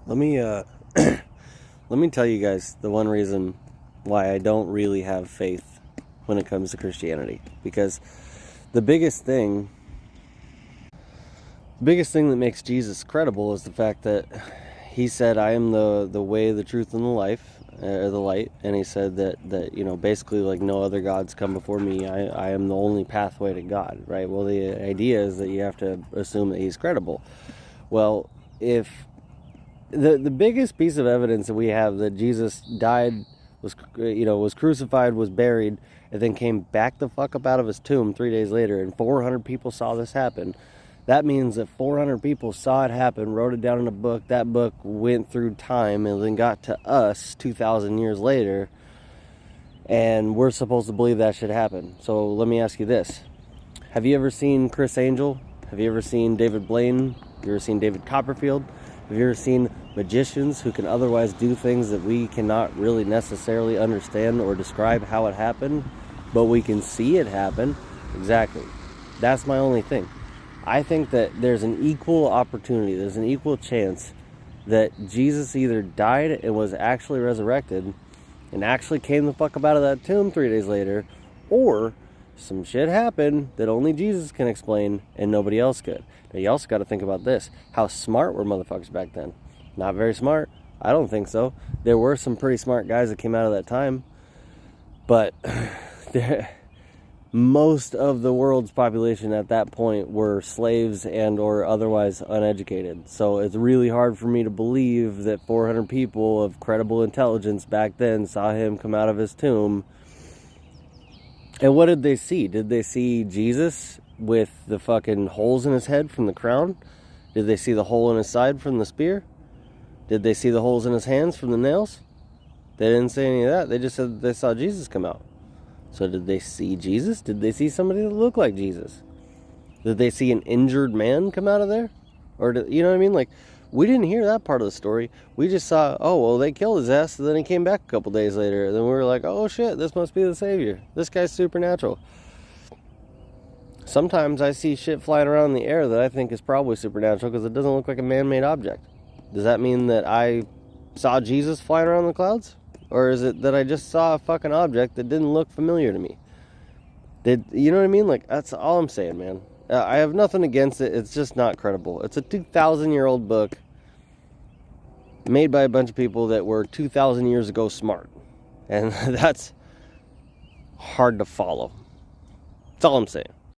Let me let me tell you guys the one reason why I don't really have faith when it comes to Christianity. Because the biggest thing that makes Jesus credible is the fact that he said, "I am the way, the truth, and the life, the light." And he said that basically, like, no other gods come before me. I am the only pathway to God, right? Well, the idea is that you have to assume that he's credible. Well, if the biggest piece of evidence that we have that Jesus died, was crucified, was buried, and then came back the fuck up out of his tomb 3 days later, and 400 people saw this happen. That means that 400 people saw it happen, wrote it down in a book. That book went through time and then got to us 2,000 years later, and we're supposed to believe that should happen. So let me ask you this. Have you ever seen Chris Angel? Have you ever seen David Blaine? Have you ever seen David Copperfield? Have you ever seen magicians who can otherwise do things that we cannot really necessarily understand or describe how it happened, but we can see it happen? Exactly. That's my only thing. I think that there's an equal opportunity, there's an equal chance that Jesus either died and was actually resurrected and actually came the fuck up out of that tomb 3 days later, or some shit happened that only Jesus can explain and nobody else could. Now, you also got to think about this. How smart were motherfuckers back then? Not very smart. I don't think so. There were some pretty smart guys that came out of that time, but most of the world's population at that point were slaves and or otherwise uneducated. So it's really hard for me to believe that 400 people of credible intelligence back then saw him come out of his tomb. And what did they see? Did they see Jesus with the fucking holes in his head from the crown? Did they see the hole in his side from the spear? Did they see the holes in his hands from the nails? They didn't say any of that. They just said that they saw Jesus come out. So did they see Jesus? Did they see somebody that looked like Jesus? Did they see an injured man come out of there? Or, you know what I mean? Like, we didn't hear that part of the story. We just saw, oh, well, they killed his ass, and then he came back a couple days later. And then we were like, oh, shit, this must be the Savior. This guy's supernatural. Sometimes I see shit flying around in the air that I think is probably supernatural because it doesn't look like a man-made object. Does that mean that I saw Jesus flying around in the clouds? Or is it that I just saw a fucking object that didn't look familiar to me? You know what I mean? Like, that's all I'm saying, man. I have nothing against it. It's just not credible. It's a 2,000-year-old book made by a bunch of people that were 2,000 years ago smart. And that's hard to follow. That's all I'm saying.